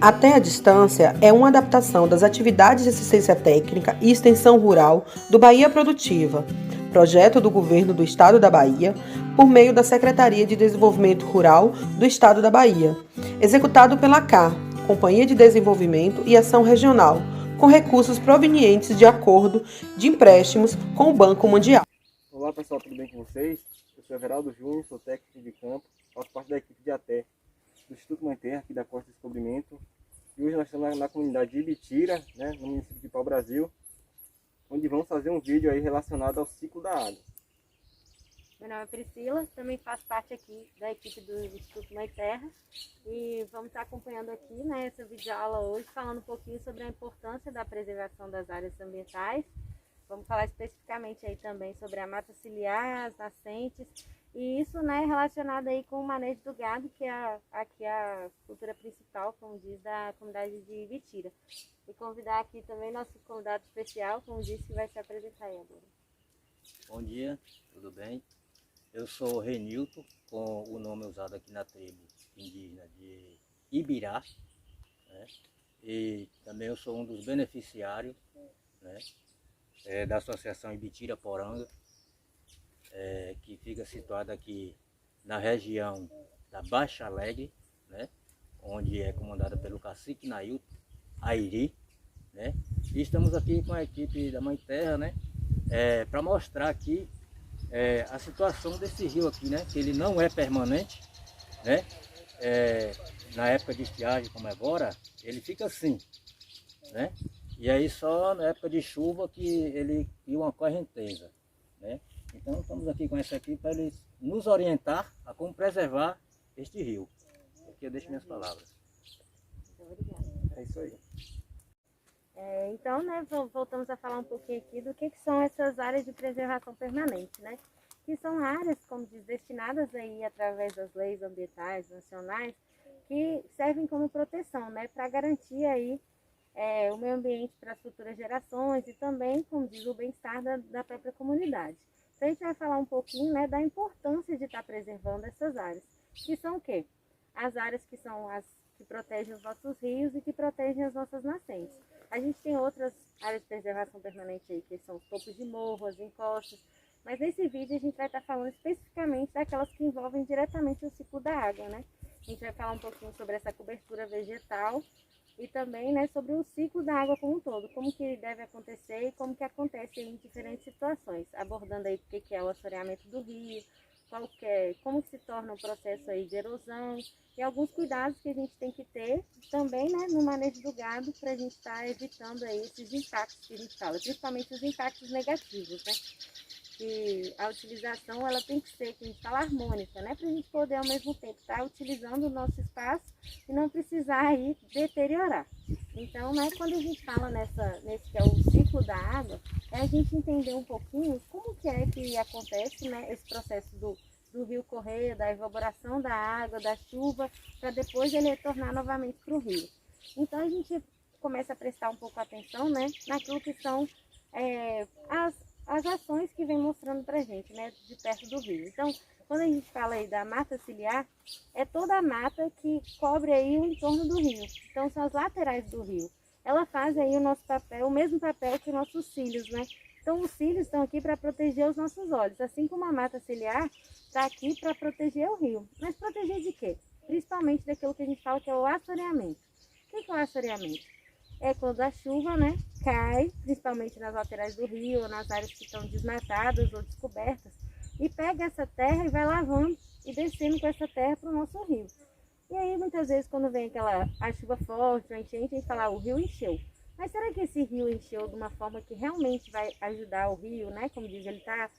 Até a Distância é uma adaptação das atividades de assistência técnica e extensão rural do Bahia Produtiva, projeto do Governo do Estado da Bahia, por meio da Secretaria de Desenvolvimento Rural do Estado da Bahia, executado pela CAR, Companhia de Desenvolvimento e Ação Regional, com recursos provenientes de acordo de empréstimos com o Banco Mundial. Olá pessoal, tudo bem com vocês? Eu sou Everaldo Júnior, sou técnico de campo, faço parte da equipe de ATE do Instituto Mãe Terra, aqui da Costa Descobrimento. E hoje nós estamos na comunidade de Ibitira, no município de Pau-Brasil, onde vamos fazer um vídeo aí relacionado ao ciclo da água. Meu nome é Priscila, também faço parte aqui da equipe do Instituto Mãe Terra e vamos estar acompanhando aqui essa videoaula hoje, falando um pouquinho sobre a importância da preservação das áreas ambientais. Vamos falar especificamente aí também sobre a mata ciliar, as nascentes, e isso relacionado aí com o manejo do gado, que é aqui a cultura principal, como diz, da comunidade de Ibitira. E convidar aqui também nosso convidado especial, como disse, que vai se apresentar aí agora. Bom dia, tudo bem? Eu sou Renilton, com o nome usado aqui na tribo indígena de Ibirá, e também eu sou um dos beneficiários, da Associação Ibitira Poranga, que fica situada aqui na região da Baixa Alegre, onde é comandada pelo cacique Nailton Airi, e estamos aqui com a equipe da Mãe Terra, para mostrar aqui a situação desse rio aqui, que ele não é permanente, na época de estiagem como é agora, ele fica assim, e aí só na época de chuva que ele cria uma correnteza, Então estamos aqui com essa equipe para eles nos orientar a como preservar este rio. Aqui eu deixo minhas palavras. Obrigada. É isso aí. Então, voltamos a falar um pouquinho aqui do que são essas áreas de preservação permanente, que são áreas, como diz, destinadas aí através das leis ambientais nacionais, que servem como proteção, para garantir aí o meio ambiente para as futuras gerações e também, como diz, o bem-estar da própria comunidade. Então a gente vai falar um pouquinho da importância de estar preservando essas áreas, que são o quê? As áreas que são as que protegem os nossos rios e que protegem as nossas nascentes. A gente tem outras áreas de preservação permanente aí, que são os topos de morro, as encostas, mas nesse vídeo a gente vai estar falando especificamente daquelas que envolvem diretamente o ciclo da água, A gente vai falar um pouquinho sobre essa cobertura vegetal e também sobre o ciclo da água como um todo, como que ele deve acontecer e como que acontece em diferentes situações, abordando aí o que é o assoreamento do rio, como que se torna o processo aí de erosão e alguns cuidados que a gente tem que ter também no manejo do gado para a gente estar evitando aí esses impactos que a gente fala, principalmente os impactos negativos, que a utilização ela tem que ser, que a gente fala, harmônica, para a gente poder ao mesmo tempo estar utilizando o nosso espaço e não precisar aí deteriorar. Então, quando a gente fala nesse que é o ciclo da água, é a gente entender um pouquinho como que é que acontece esse processo do rio correr, da evaporação da água, da chuva, para depois ele retornar novamente para o rio. Então a gente começa a prestar um pouco atenção naquilo que são as ações que vem mostrando para a gente, de perto do rio. Então, quando a gente fala aí da mata ciliar, é toda a mata que cobre aí o entorno do rio. Então, são as laterais do rio. Ela faz aí o nosso papel, o mesmo papel que os nossos cílios, Então, os cílios estão aqui para proteger os nossos olhos, assim como a mata ciliar está aqui para proteger o rio. Mas proteger de quê? Principalmente daquilo que a gente fala que é o assoreamento. O que é o assoreamento? É quando a chuva, cai, principalmente nas laterais do rio, ou nas áreas que estão desmatadas ou descobertas, e pega essa terra e vai lavando e descendo com essa terra para o nosso rio. E aí, muitas vezes, quando vem a chuva forte, a enchente, a gente fala, o rio encheu. Mas será que esse rio encheu de uma forma que realmente vai ajudar o rio, Como diz, ele está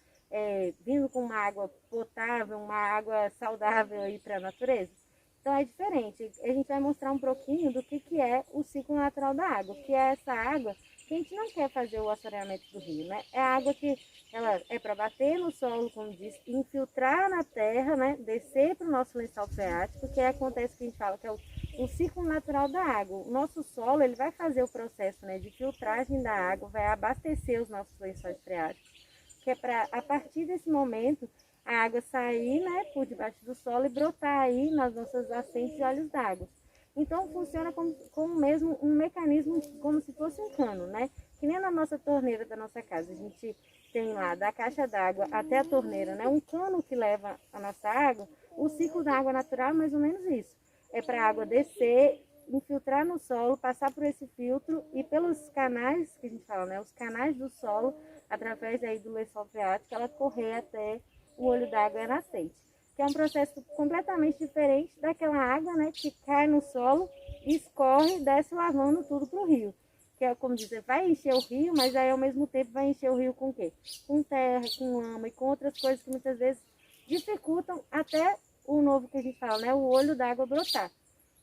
vindo com uma água potável, uma água saudável aí para a natureza? Então é diferente. A gente vai mostrar um pouquinho do que é o ciclo natural da água, que é essa água que a gente não quer fazer o assoreamento do rio, É a água que ela é para bater no solo, como diz, infiltrar na terra, descer para o nosso lençol freático, que acontece que a gente fala que é o ciclo natural da água. O nosso solo ele vai fazer o processo de filtragem da água, vai abastecer os nossos lençóis freáticos, que é para, a partir desse momento, a água sair por debaixo do solo e brotar aí nas nossas nascentes e olhos d'água. Então funciona como mesmo um mecanismo, como se fosse um cano, né? Que nem na nossa torneira da nossa casa. A gente tem lá da caixa d'água até a torneira, né? Um cano que leva a nossa água. O ciclo da água natural é mais ou menos isso. É para a água descer, infiltrar no solo, passar por esse filtro e pelos canais, que a gente fala, né? Os canais do solo, através aí do lençol freático, ela correr até o olho d'água nascente. Que é um processo completamente diferente daquela água, né? Que cai no solo, escorre, desce lavando tudo para o rio. Que é como dizer, vai encher o rio, mas aí ao mesmo tempo vai encher o rio com o quê? Com terra, com lama e com outras coisas que muitas vezes dificultam até o novo que a gente fala, né? O olho d'água brotar.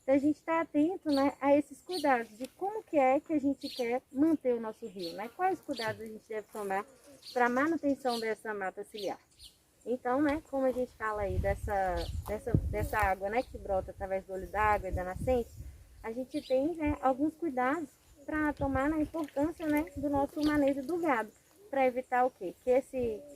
Então a gente está atento, né, a esses cuidados de como que é que a gente quer manter o nosso rio, né? Quais cuidados a gente deve tomar para a manutenção dessa mata ciliar. Então, né, como a gente fala aí dessa água, né, que brota através do olho d'água e da nascente, a gente tem, né, alguns cuidados para tomar na importância, né, do nosso manejo do gado, para evitar o quê? Que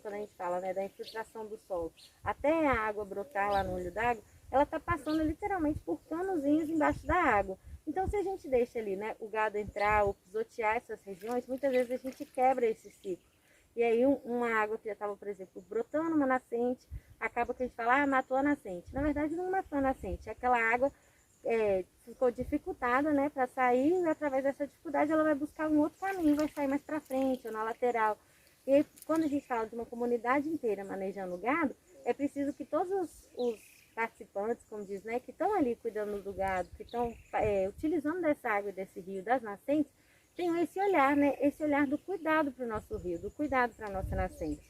quando a gente fala, né, da infiltração do solo, até a água brotar lá no olho d'água, ela está passando literalmente por canozinhos embaixo da água. Então, se a gente deixa ali, né, o gado entrar ou pisotear essas regiões, muitas vezes a gente quebra esse ciclo. E aí uma água que já estava, por exemplo, brotando uma nascente, acaba que a gente fala, ah, matou a nascente. Na verdade, não matou a nascente, aquela água ficou dificultada, né, para sair, e através dessa dificuldade ela vai buscar um outro caminho, vai sair mais para frente ou na lateral. E aí, quando a gente fala de uma comunidade inteira manejando o gado, é preciso que todos os participantes, como diz, né, que estão ali cuidando do gado, que estão utilizando dessa água e desse rio, das nascentes, tenham esse olhar, né, esse olhar do cuidado para o nosso rio, do cuidado para a nossa nascente.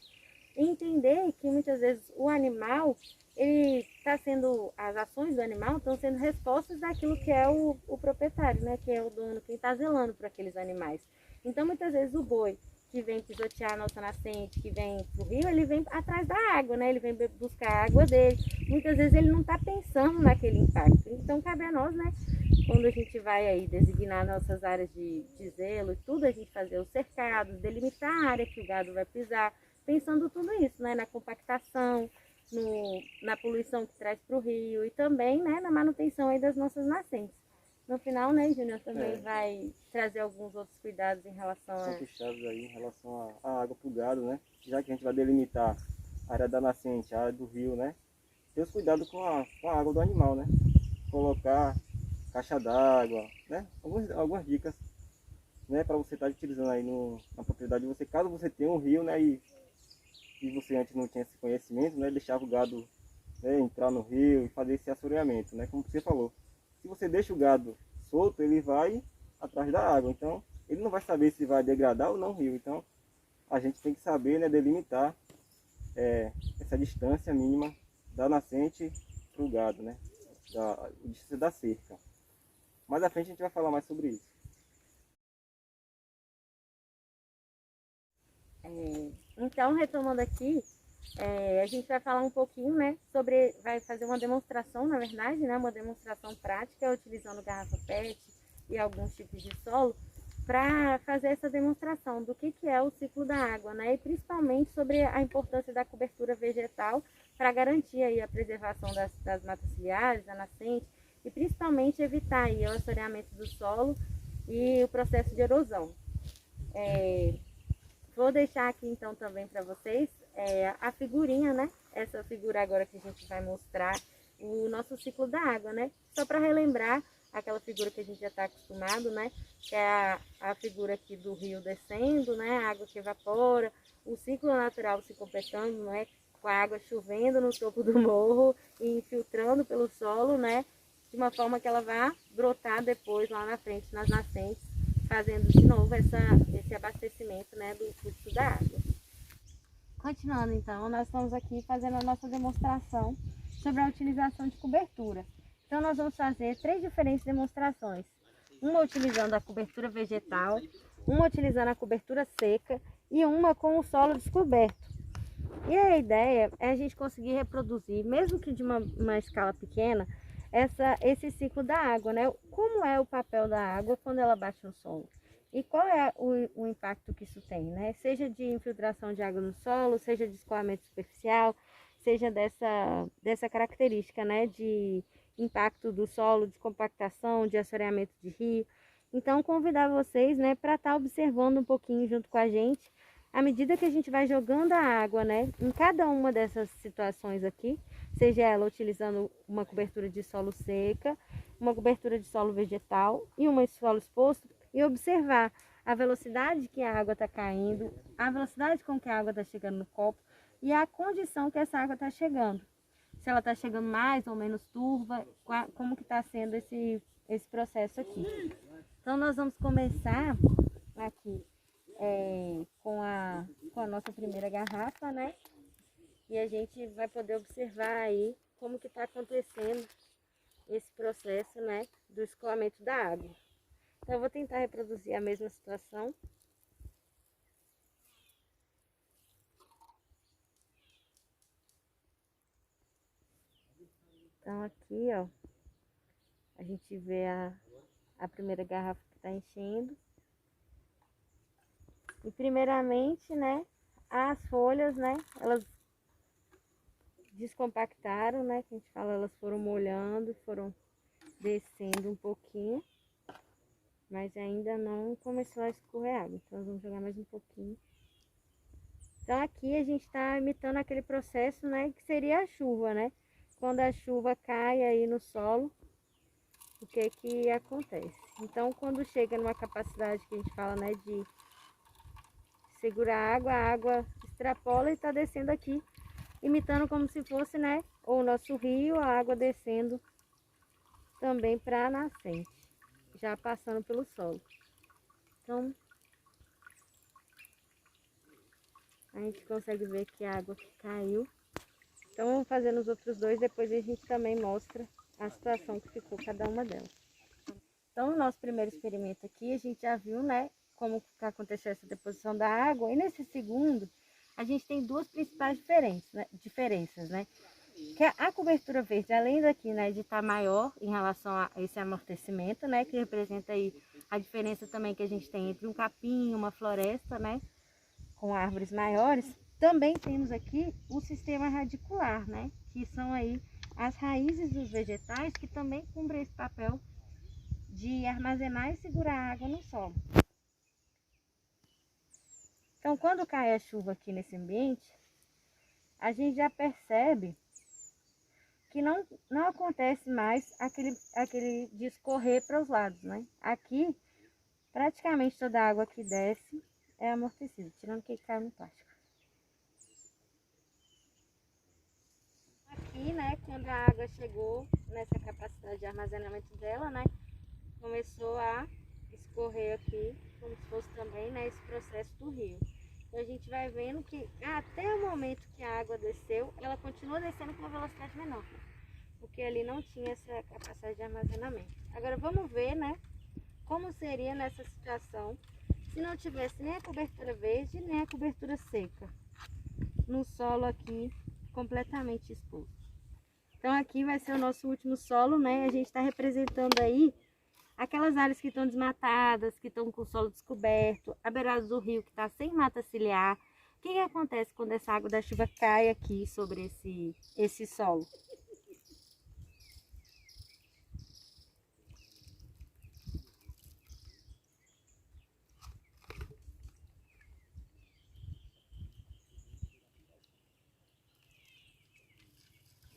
E entender que muitas vezes o animal, ele está sendo, as ações do animal estão sendo respostas daquilo que é o proprietário, né, que é o dono, quem está zelando por aqueles animais. Então, muitas vezes o boi que vem pisotear a nossa nascente, que vem para o rio, ele vem atrás da água, né? Ele vem buscar a água dele. Muitas vezes ele não está pensando naquele impacto. Então, cabe a nós, né? Quando a gente vai aí designar nossas áreas de zelo e tudo, a gente fazer os cercados, delimitar a área que o gado vai pisar, pensando tudo isso, né? Na compactação, na poluição que traz para o rio e também, né, na manutenção aí das nossas nascentes. No final, né, Júnior também vai trazer alguns outros cuidados em relação a... Pontos chaves aí em relação à água para o gado, né? Já que a gente vai delimitar a área da nascente, a área do rio, né? Ter os cuidados com a água do animal, né? Colocar caixa d'água, né? Algumas dicas, né? Para você estar utilizando aí na propriedade de você. Caso você tenha um rio, né? E você antes não tinha esse conhecimento, né? Deixava o gado, né, entrar no rio e fazer esse assoreamento, né? Como você falou. Se você deixa o gado solto, ele vai atrás da água. Então, ele não vai saber se vai degradar ou não o rio. Então, a gente tem que saber, né, delimitar essa distância mínima da nascente para o gado, né? A distância da cerca. Mais à frente a gente vai falar mais sobre isso. Então, retomando aqui, a gente vai falar um pouquinho, né, vai fazer uma demonstração, na verdade, né, uma demonstração prática, utilizando garrafa PET e alguns tipos de solo, para fazer essa demonstração do que é o ciclo da água, né, e principalmente sobre a importância da cobertura vegetal para garantir aí a preservação das matas ciliares, da nascente, e principalmente evitar aí o assoreamento do solo e o processo de erosão. Vou deixar aqui então também para vocês a figurinha, né? Essa figura agora que a gente vai mostrar o nosso ciclo da água, né? Só para relembrar aquela figura que a gente já está acostumado, né? Que é a figura aqui do rio descendo, né? A água que evapora, o ciclo natural se completando, né? Com a água chovendo no topo do morro e infiltrando pelo solo, né? De uma forma que ela vá brotar depois lá na frente, nas nascentes, fazendo de novo esse abastecimento, né, do fluxo da água. Continuando então, nós estamos aqui fazendo a nossa demonstração sobre a utilização de cobertura. Então nós vamos fazer 3 diferentes demonstrações. Uma utilizando a cobertura vegetal, uma utilizando a cobertura seca e uma com o solo descoberto. E a ideia é a gente conseguir reproduzir, mesmo que de uma escala pequena, esse ciclo da água, né? Como é o papel da água quando ela bate no solo? E qual é o impacto que isso tem, né? Seja de infiltração de água no solo, seja de escoamento superficial, seja dessa característica, né? De impacto do solo, de compactação, de assoreamento de rio. Então, convidar vocês, né, para estar observando um pouquinho junto com a gente, à medida que a gente vai jogando a água, né, em cada uma dessas situações aqui, seja ela utilizando uma cobertura de solo seca, uma cobertura de solo vegetal e uma de solo exposto, e observar a velocidade que a água está caindo, a velocidade com que a água está chegando no copo e a condição que essa água está chegando. Se ela está chegando mais ou menos turva, como que está sendo esse processo aqui. Então, nós vamos começar aqui com a nossa primeira garrafa, né? E a gente vai poder observar aí como que está acontecendo esse processo, né, do escoamento da água. Então, eu vou tentar reproduzir a mesma situação. Então, aqui, ó, a gente vê a primeira garrafa que está enchendo. E primeiramente, né, as folhas, né, elas descompactaram, né, que a gente fala, elas foram molhando, foram descendo um pouquinho, mas ainda não começou a escorrer água, então nós vamos jogar mais um pouquinho. Então aqui a gente está imitando aquele processo, né, que seria a chuva, né, quando a chuva cai aí no solo, o que que acontece? Então, quando chega numa capacidade que a gente fala, né, de segurar a água extrapola e está descendo aqui, imitando como se fosse, né, o nosso rio, a água descendo também para a nascente, já passando pelo solo. Então, a gente consegue ver que a água caiu. Então, vamos fazer nos outros dois, depois a gente também mostra a situação que ficou cada uma delas. Então, no nosso primeiro experimento aqui, a gente já viu, né, como que aconteceu essa deposição da água. E nesse segundo, a gente tem duas principais diferenças, né? Que a cobertura verde, além daqui, né, de estar maior em relação a esse amortecimento, né, que representa aí a diferença também que a gente tem entre um capim e uma floresta, né, com árvores maiores, também temos aqui o sistema radicular, né, que são aí as raízes dos vegetais que também cumprem esse papel de armazenar e segurar a água no solo. Então, quando cai a chuva aqui nesse ambiente, a gente já percebe que não acontece mais aquele de escorrer para os lados, né? Aqui, praticamente toda a água que desce é amortecida, tirando que cai no plástico. Aqui, né, quando a água chegou nessa capacidade de armazenamento dela, né, começou a escorrer aqui, como se fosse também, né, esse processo do rio. Então a gente vai vendo que até o momento que a água desceu, ela continua descendo com uma velocidade menor, porque ali não tinha essa capacidade de armazenamento. Agora vamos ver, né, como seria nessa situação se não tivesse nem a cobertura verde, nem a cobertura seca, no solo aqui completamente exposto. Então aqui vai ser o nosso último solo, né, a gente está representando aí aquelas áreas que estão desmatadas, que estão com o solo descoberto, a beirada do rio que está sem mata ciliar. O que acontece quando essa água da chuva cai aqui sobre esse solo?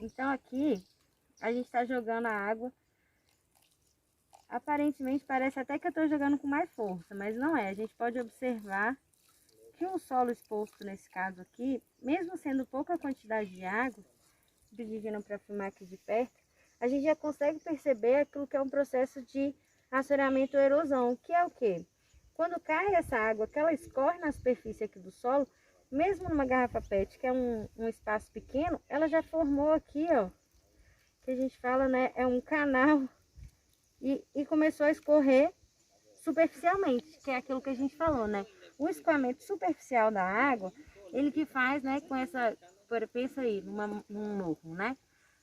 Então aqui a gente está jogando a água. Aparentemente parece até que eu estou jogando com mais força, mas não é. A gente pode observar que o solo exposto nesse caso aqui, mesmo sendo pouca quantidade de água, pedindo para filmar aqui de perto, a gente já consegue perceber aquilo que é um processo de assoreamento ou erosão, que é o quê? Quando cai essa água, que ela escorre na superfície aqui do solo, mesmo numa garrafa PET, que é um espaço pequeno, ela já formou aqui, ó, que a gente fala, né, é um canal. E começou a escorrer superficialmente, que é aquilo que a gente falou, né? O escoamento superficial da água, ele que faz, né, com essa, pensa aí, num morro, né?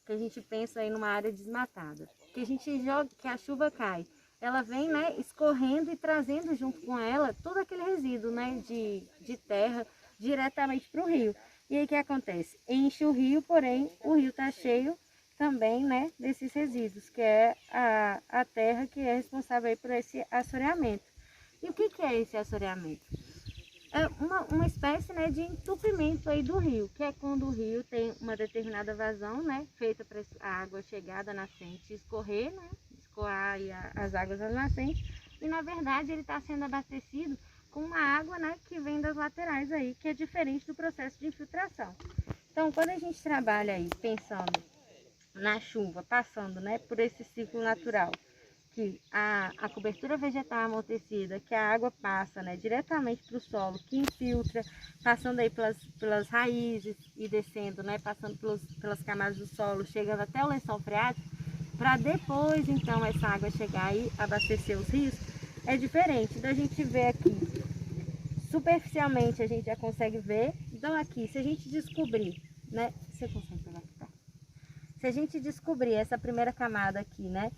Que a gente pensa aí numa área desmatada. Que a gente joga, que a chuva cai, ela vem, né, escorrendo e trazendo junto com ela todo aquele resíduo, né, de terra diretamente para o rio. E aí o que acontece? Enche o rio, porém o rio está cheio também, né, desses resíduos, que é a terra que é responsável aí por esse assoreamento. E o que é esse assoreamento? É uma espécie, né, de entupimento aí do rio, que é quando o rio tem uma determinada vazão, né, feita para a água chegar da nascente escorrer, né, escoar aí as águas da nascente, e na verdade ele está sendo abastecido com uma água, né, que vem das laterais aí, que é diferente do processo de infiltração. Então, quando a gente trabalha aí pensando na chuva, passando, né, por esse ciclo natural, que a cobertura vegetal amortecida, que a água passa, né, diretamente para o solo, que infiltra, passando aí pelas raízes e descendo, né, passando pelas camadas do solo, chegando até o lençol freático, para depois, então, essa água chegar e abastecer os rios, é diferente da gente ver aqui. Superficialmente a gente já consegue ver. Então aqui, se a gente descobrir, né, você consegue pegar aqui, tá? Se a gente descobrir essa primeira camada aqui, né,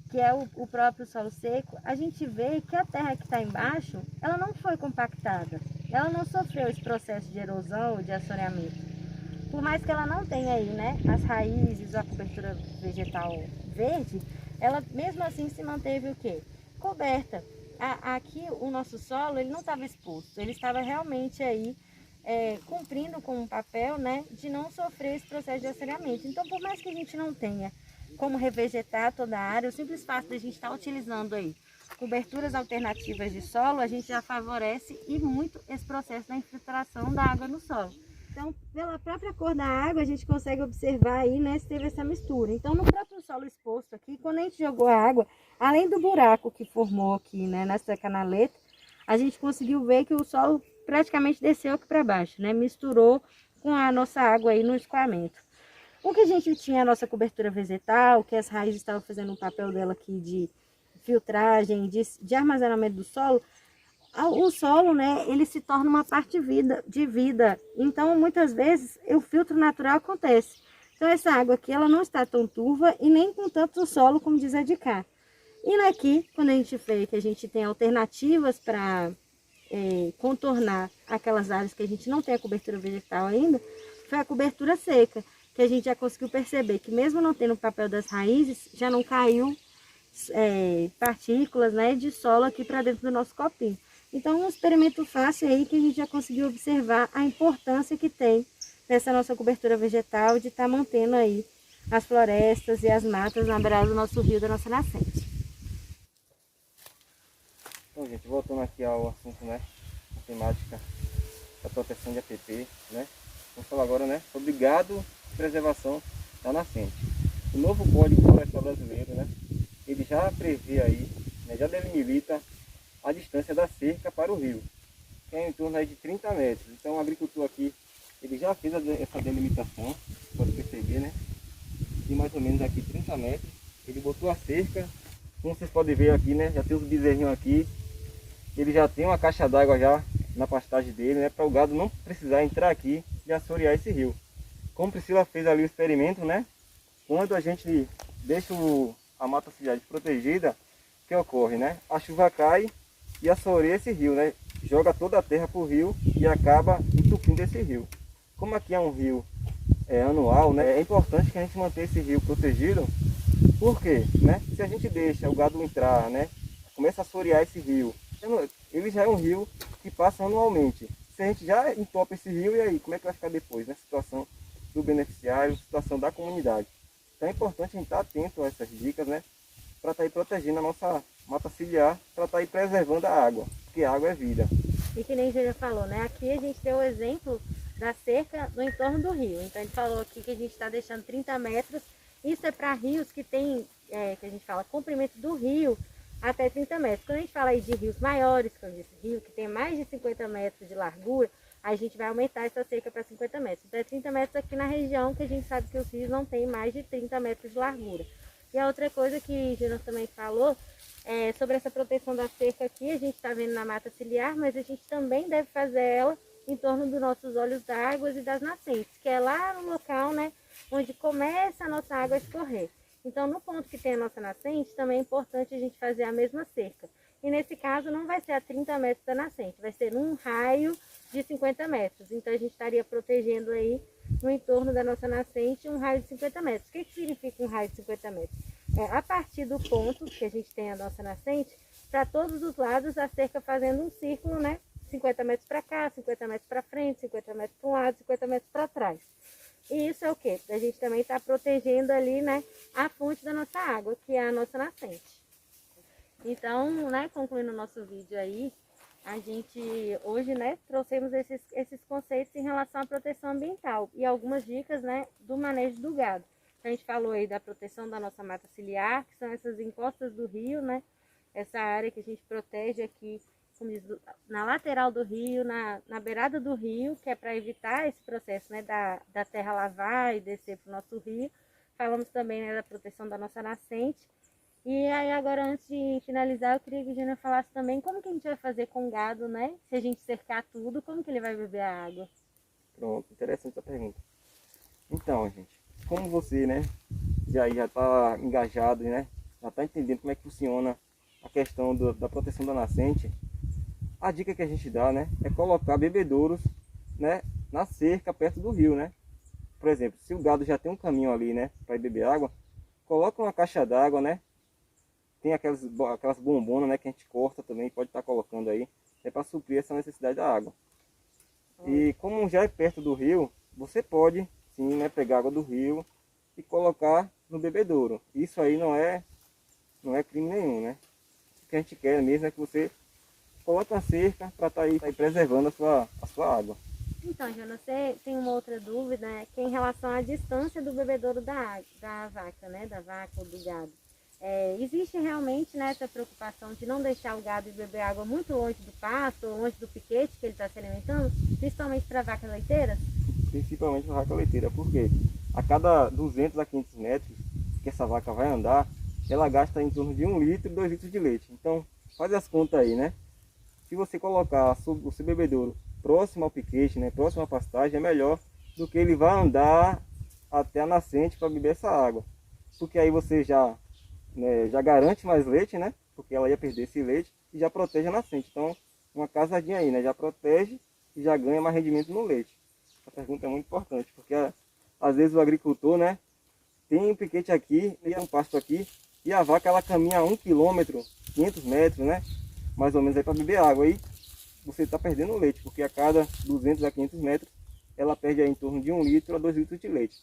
que é o próprio solo seco, a gente vê que a terra que está embaixo, ela não foi compactada, ela não sofreu esse processo de erosão ou de assoreamento. Por mais que ela não tenha aí, né, as raízes, a cobertura vegetal verde, ela mesmo assim se manteve o quê? Coberta. Aqui o nosso solo, ele não estava exposto, ele estava realmente aí cumprindo com um papel, né, de não sofrer esse processo de assoreamento. Então, por mais que a gente não tenha como revegetar toda a área, o simples fato de a gente estar utilizando aí coberturas alternativas de solo, a gente já favorece e muito esse processo da infiltração da água no solo. Então, pela própria cor da água, a gente consegue observar aí, né, se teve essa mistura. Então, no próprio solo exposto aqui, quando a gente jogou a água, além do buraco que formou aqui, né, nessa canaleta, a gente conseguiu ver que o solo praticamente desceu aqui para baixo, né, misturou com a nossa água aí no escoamento. O que a gente tinha a nossa cobertura vegetal, que as raízes estavam fazendo o papel dela aqui de filtragem, de armazenamento do solo, o solo, né, ele se torna uma parte de vida. Então, muitas vezes, o filtro natural acontece. Então, essa água aqui, ela não está tão turva e nem com tanto solo como diz a de cá. E aqui, quando a gente vê que a gente tem alternativas para contornar aquelas áreas que a gente não tem a cobertura vegetal ainda, foi a cobertura seca, que a gente já conseguiu perceber que mesmo não tendo o papel das raízes, já não caiu partículas, né, de solo aqui para dentro do nosso copinho. Então, um experimento fácil aí que a gente já conseguiu observar a importância que tem nessa nossa cobertura vegetal de estar mantendo aí as florestas e as matas na beirada do nosso rio, da nossa nascente. Então, gente, voltando aqui ao assunto, né, a temática da proteção de APP, né, vamos falar agora, né, sobre gado e preservação da nascente. O novo Código Florestal Brasileiro, né, ele já prevê aí, né, já delimita a distância da cerca para o rio, que é em torno aí de 30 metros. Então o agricultor aqui, ele já fez essa delimitação, pode perceber, né? E mais ou menos aqui 30 metros, ele botou a cerca, como vocês podem ver aqui, né? Já tem os bezerrinhos aqui, ele já tem uma caixa d'água já na pastagem dele, né? Para o gado não precisar entrar aqui e assorear esse rio. Como Priscila fez ali o experimento, né? Quando a gente deixa a mata ciliar desprotegida, o que ocorre, né? A chuva cai e assoreia esse rio, né? Joga toda a terra para o rio e acaba entupindo esse rio. Como aqui é um rio anual, né? É importante que a gente mantenha esse rio protegido. Por quê? Né? Se a gente deixa o gado entrar, né? Começa a assorear esse rio, ele já é um rio que passa anualmente. Se a gente já entope esse rio, e aí? Como é que vai ficar depois, né? Situação do beneficiário, situação da comunidade. Então é importante a gente estar atento a essas dicas, né? Para estar aí protegendo a nossa mata ciliar, para estar aí preservando a água, porque a água é vida. E que nem o Júnior falou, né? Aqui a gente deu o exemplo da cerca no entorno do rio. Então ele falou aqui que a gente está deixando 30 metros. Isso é para rios que tem, que a gente fala, comprimento do rio até 30 metros. Quando a gente fala aí de rios maiores, como esse rio que tem mais de 50 metros de largura, a gente vai aumentar essa cerca para 50 metros. Então é 30 metros aqui na região que a gente sabe que os rios não têm mais de 30 metros de largura. E a outra coisa que o Júnior também falou, sobre essa proteção da cerca aqui, a gente está vendo na mata ciliar, mas a gente também deve fazer ela em torno dos nossos olhos d'água e das nascentes, que é lá no local, né, onde começa a nossa água a escorrer. Então, no ponto que tem a nossa nascente, também é importante a gente fazer a mesma cerca. E nesse caso não vai ser a 30 metros da nascente, vai ser num raio de 50 metros. Então a gente estaria protegendo aí no entorno da nossa nascente um raio de 50 metros. O que significa um raio de 50 metros? A partir do ponto que a gente tem a nossa nascente, para todos os lados a cerca fazendo um círculo, né? 50 metros para cá, 50 metros para frente, 50 metros para um lado, 50 metros para trás. E isso é o quê? A gente também está protegendo ali, né, a fonte da nossa água, que é a nossa nascente. Então, né, concluindo o nosso vídeo aí, a gente hoje, né, trouxemos esses conceitos em relação à proteção ambiental e algumas dicas, né, do manejo do gado. A gente falou aí da proteção da nossa mata ciliar, que são essas encostas do rio, né, essa área que a gente protege aqui, como diz, na lateral do rio, na beirada do rio, que é para evitar esse processo, né, da terra lavar e descer para o nosso rio. Falamos também, né, da proteção da nossa nascente. E aí agora, antes de finalizar, eu queria que a Gina falasse também como que a gente vai fazer com o gado, né? Se a gente cercar tudo, como que ele vai beber a água? Pronto, interessante essa pergunta. Então, gente, como você, né, já está engajado, né, já está entendendo como é que funciona a questão da proteção da nascente, a dica que a gente dá, né, é colocar bebedouros, né, na cerca perto do rio, né. Por exemplo, se o gado já tem um caminho ali, né, para ir beber água, coloca uma caixa d'água, né. Tem aquelas bombonas, né, que a gente corta também, pode estar colocando aí, para suprir essa necessidade da água. E como já é perto do rio, você pode sim, né, pegar água do rio e colocar no bebedouro. Isso aí não é crime nenhum, né. O que a gente quer mesmo é que você coloque uma cerca para estar aí preservando a sua água. Então, Jonas, você tem uma outra dúvida, né, que é em relação à distância do bebedouro da vaca, né, da vaca ou do gado. Existe realmente, né, essa preocupação de não deixar o gado beber água muito longe do pasto ou longe do piquete que ele está se alimentando, principalmente para vacas leiteiras? Principalmente para vaca leiteira, porque a cada 200 a 500 metros que essa vaca vai andar, ela gasta em torno de 1 litro e 2 litros de leite. Então, faz as contas aí, né? Se você colocar o seu bebedouro próximo ao piquete, né, próximo à pastagem, é melhor do que ele vai andar até a nascente para beber essa água. Porque aí você já garante mais leite, né? Porque ela ia perder esse leite e já protege a nascente. Então, uma casadinha aí, né? Já protege e já ganha mais rendimento no leite. Essa pergunta é muito importante, porque às vezes o agricultor, né? Tem um piquete aqui e um pasto aqui e a vaca ela caminha 1 quilômetro, 500 metros, né? Mais ou menos aí para beber água. Aí você está perdendo leite, porque a cada 200 a 500 metros ela perde aí em torno de 1 litro a 2 litros de leite.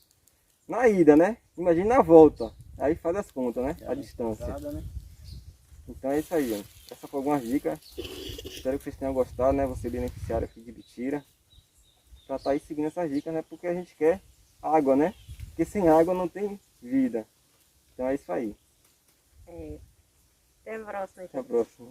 Na ida, né? Imagina na volta. Aí faz as contas, né? A distância. Né? Então é isso aí, gente. Essas foram algumas dicas. Espero que vocês tenham gostado, né? Você beneficiário aqui de Ibitira. Para estar aí seguindo essas dicas, né? Porque a gente quer água, né? Porque sem água não tem vida. Então é isso aí. Até a próxima. Até a próxima.